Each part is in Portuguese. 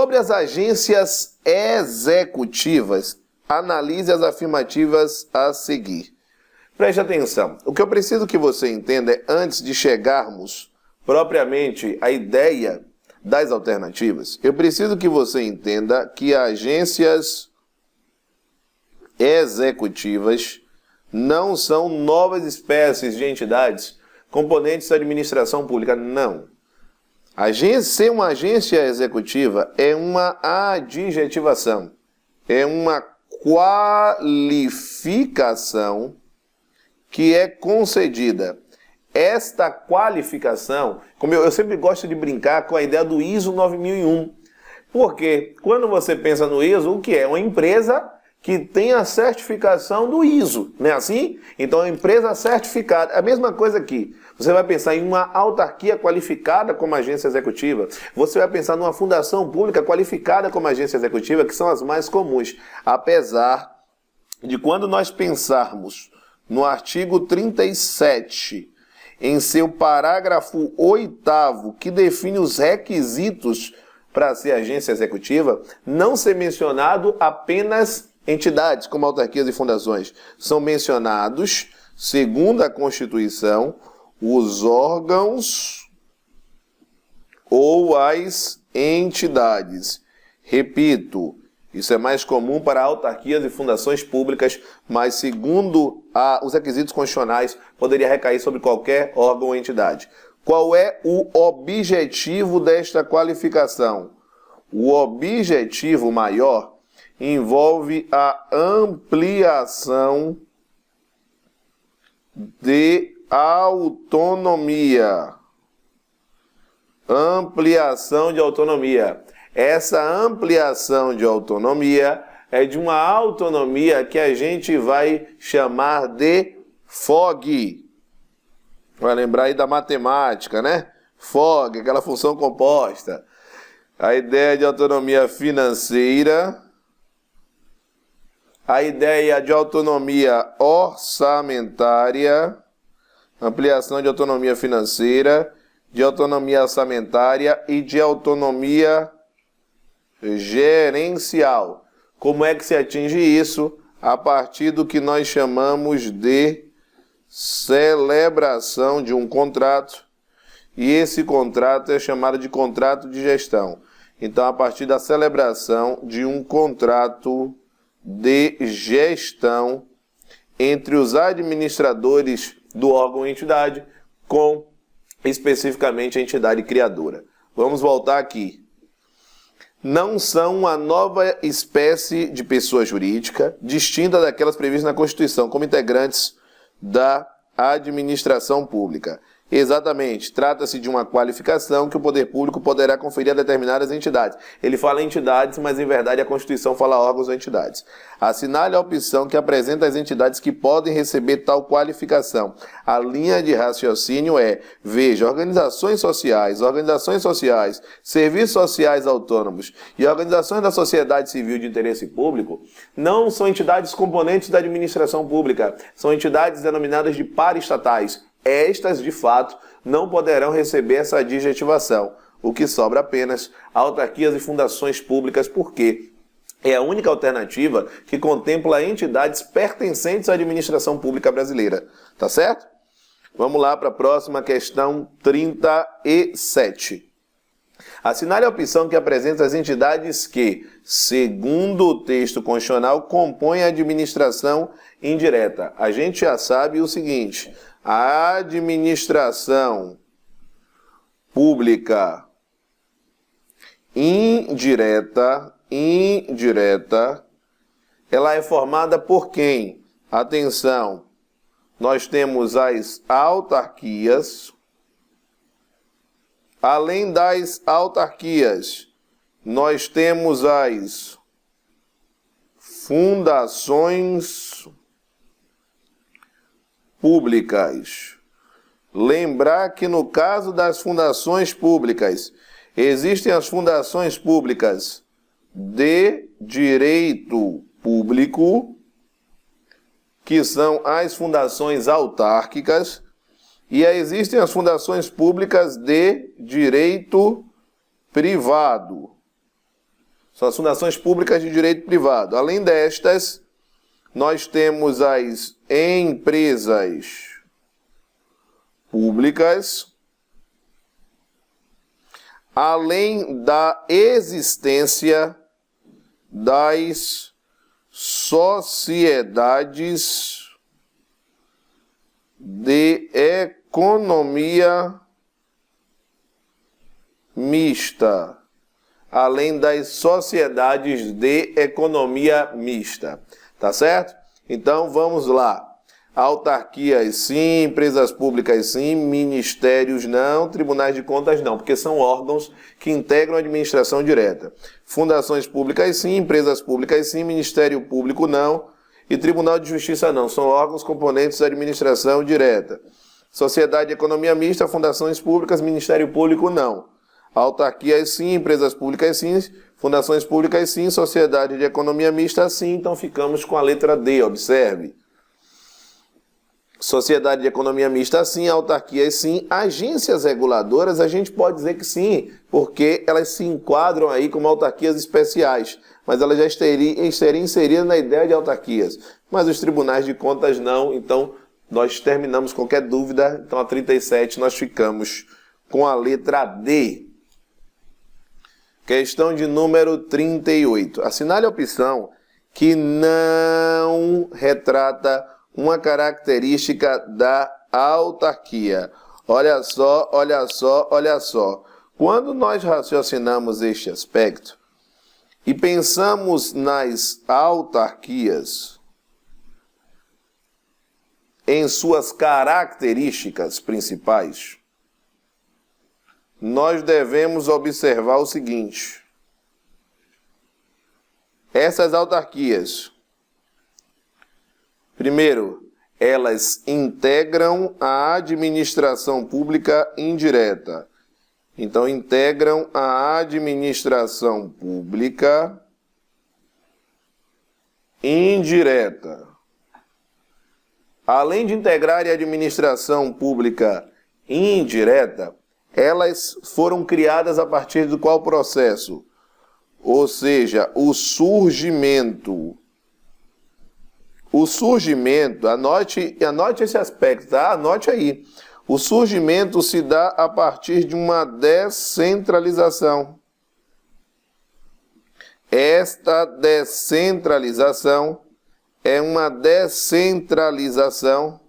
Sobre as agências executivas, analise as afirmativas a seguir. Preste atenção. O que eu preciso que você entenda é, antes de chegarmos propriamente à ideia das alternativas, eu preciso que você entenda que agências executivas não são novas espécies de entidades componentes da administração pública, não. Ser uma agência executiva é uma adjetivação, é uma qualificação que é concedida. Esta qualificação, como eu sempre gosto de brincar com a ideia do ISO 9001, porque quando você pensa no ISO, o que é? Uma empresa que tem a certificação do ISO, não é assim? Então, a empresa certificada. A mesma coisa aqui. Você vai pensar em uma autarquia qualificada como agência executiva. Você vai pensar numa fundação pública qualificada como agência executiva, que são as mais comuns. Apesar de quando nós pensarmos no artigo 37, em seu parágrafo 8º, que define os requisitos para ser agência executiva, não ser mencionado apenas entidades como autarquias e fundações. São mencionados, segundo a Constituição, os órgãos ou as entidades. Repito, isso é mais comum para autarquias e fundações públicas, mas segundo os requisitos constitucionais, poderia recair sobre qualquer órgão ou entidade. Qual é o objetivo desta qualificação? O objetivo maior envolve a ampliação de autonomia. Ampliação de autonomia. Essa ampliação de autonomia é de uma autonomia que a gente vai chamar de FOG. Vai lembrar aí da matemática, né? FOG, aquela função composta. A ideia de autonomia financeira, a ideia de autonomia orçamentária, ampliação de autonomia financeira, de autonomia orçamentária e de autonomia gerencial. Como é que se atinge isso? A partir do que nós chamamos de celebração de um contrato, e esse contrato é chamado de contrato de gestão. Então, a partir da celebração de um contrato de gestão entre os administradores do órgão ou entidade com especificamente a entidade criadora. Vamos voltar aqui. Não são uma nova espécie de pessoa jurídica distinta daquelas previstas na Constituição como integrantes da administração pública. Exatamente, trata-se de uma qualificação que o poder público poderá conferir a determinadas entidades. Ele fala entidades, mas em verdade a Constituição fala órgãos ou entidades. Assinale a opção que apresenta as entidades que podem receber tal qualificação. A linha de raciocínio é, veja, organizações sociais, serviços sociais autônomos e organizações da sociedade civil de interesse público não são entidades componentes da administração pública, são entidades denominadas de paraestatais. Estas, de fato, não poderão receber essa adjetivação, o que sobra apenas autarquias e fundações públicas, porque é a única alternativa que contempla entidades pertencentes à administração pública brasileira. Tá certo? Vamos lá para a próxima questão 37. Assinale a opção que apresenta as entidades que, segundo o texto constitucional, compõem a administração indireta. A gente já sabe o seguinte: a administração pública indireta, ela é formada por quem? Atenção, nós temos as autarquias. Além das autarquias, nós temos as fundações públicas. Lembrar que no caso das fundações públicas, existem as fundações públicas de direito público, que são as fundações autárquicas, e existem as fundações públicas de direito privado. São as fundações públicas de direito privado. Além destas, nós temos as empresas públicas, além da existência das sociedades de economia mista. Além das sociedades de economia mista. Tá certo? Então, vamos lá. Autarquias sim, empresas públicas sim, ministérios não, tribunais de contas não, porque são órgãos que integram a administração direta. Fundações públicas sim, empresas públicas sim, Ministério Público não e Tribunal de Justiça não. São órgãos componentes da administração direta. Sociedade de economia mista, fundações públicas, Ministério Público não. Autarquias sim, empresas públicas sim, fundações públicas sim, sociedade de economia mista sim, então ficamos com a letra D, observe. Sociedade de economia mista sim, autarquias sim, agências reguladoras a gente pode dizer que sim, porque elas se enquadram aí como autarquias especiais, mas elas já estariam inseridas na ideia de autarquias, mas os tribunais de contas não, então nós terminamos qualquer dúvida, então a 37 nós ficamos com a letra D. Questão de número 38. Assinale a opção que não retrata uma característica da autarquia. Olha só, olha só, olha só. Quando nós raciocinamos este aspecto e pensamos nas autarquias em suas características principais, nós devemos observar o seguinte. Essas autarquias, primeiro, elas integram a administração pública indireta. Então, integram a administração pública indireta. Além de integrar a administração pública indireta, elas foram criadas a partir de qual processo? Ou seja, o surgimento, anote esse aspecto, tá? Anote aí. O surgimento se dá a partir de uma descentralização. Esta descentralização é uma descentralização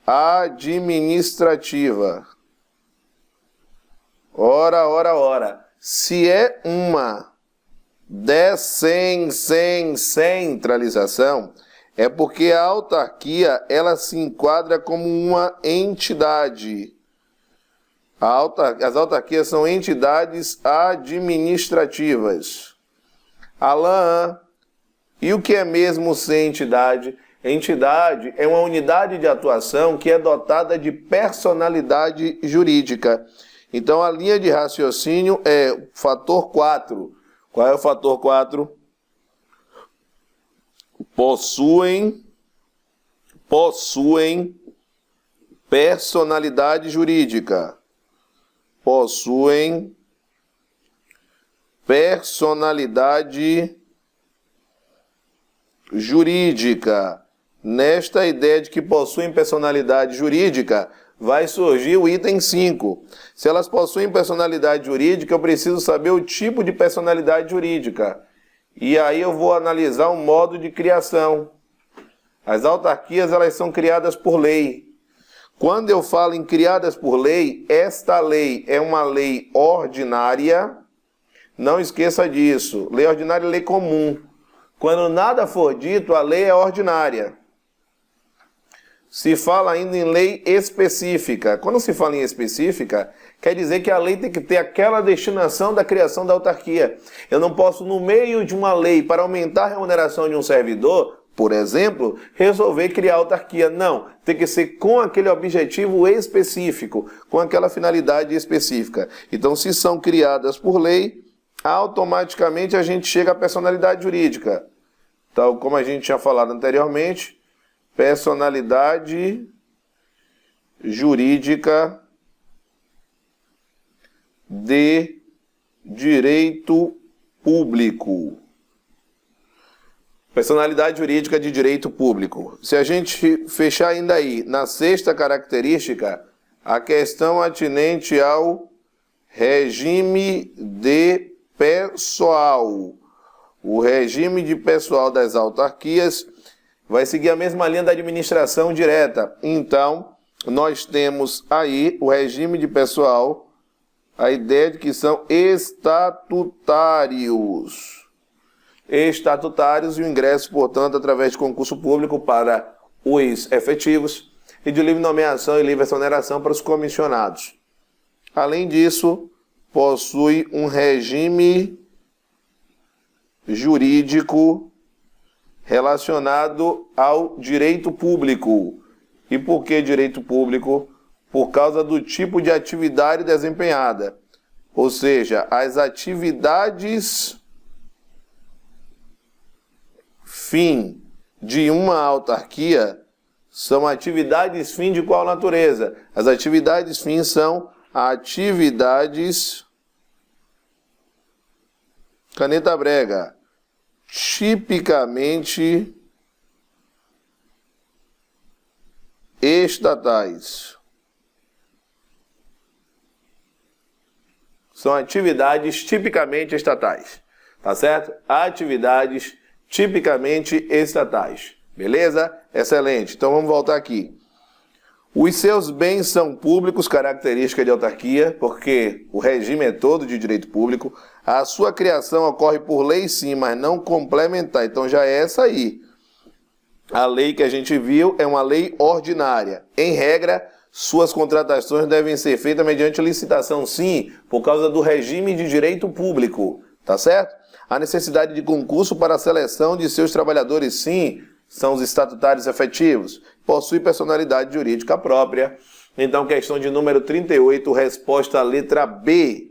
administrativa. Ora. Se é uma descentralização, é porque a autarquia ela se enquadra como uma entidade. As autarquias são entidades administrativas. Alain, e o que é mesmo ser entidade? Entidade é uma unidade de atuação que é dotada de personalidade jurídica. Então, a linha de raciocínio é o fator 4. Qual é o fator 4? Possuem personalidade jurídica. Possuem personalidade jurídica. Nesta ideia de que possuem personalidade jurídica, vai surgir o item 5. Se elas possuem personalidade jurídica, eu preciso saber o tipo de personalidade jurídica. E aí eu vou analisar o modo de criação. As autarquias, elas são criadas por lei. Quando eu falo em criadas por lei, esta lei é uma lei ordinária. Não esqueça disso. Lei ordinária é lei comum. Quando nada for dito, a lei é ordinária. Se fala ainda em lei específica. Quando se fala em específica, quer dizer que a lei tem que ter aquela destinação da criação da autarquia. Eu não posso, no meio de uma lei, para aumentar a remuneração de um servidor, por exemplo, resolver criar autarquia. Não, tem que ser com aquele objetivo específico, com aquela finalidade específica. Então, se são criadas por lei, automaticamente a gente chega à personalidade jurídica. Então, como a gente tinha falado anteriormente, personalidade jurídica de direito público. Personalidade jurídica de direito público. Se a gente fechar ainda aí, na sexta característica, a questão atinente ao regime de pessoal. O regime de pessoal das autarquias vai seguir a mesma linha da administração direta. Então, nós temos aí o regime de pessoal, a ideia de que são estatutários. Estatutários e o ingresso, portanto, através de concurso público para os efetivos e de livre nomeação e livre exoneração para os comissionados. Além disso, possui um regime jurídico relacionado ao direito público. E por que direito público? Por causa do tipo de atividade desempenhada. Ou seja, as atividades fim de uma autarquia são atividades fim de qual natureza? As atividades fim são atividades, caneta brega, tipicamente estatais. São atividades tipicamente estatais, tá certo? Atividades tipicamente estatais. Beleza? Excelente. Então vamos voltar aqui. Os seus bens são públicos, característica de autarquia, porque o regime é todo de direito público. A sua criação ocorre por lei sim, mas não complementar. Então já é essa aí. A lei que a gente viu é uma lei ordinária. Em regra, suas contratações devem ser feitas mediante licitação sim, por causa do regime de direito público. Tá certo? A necessidade de concurso para a seleção de seus trabalhadores, sim, são os estatutários efetivos. Possui personalidade jurídica própria. Então, questão de número 38, resposta à letra B.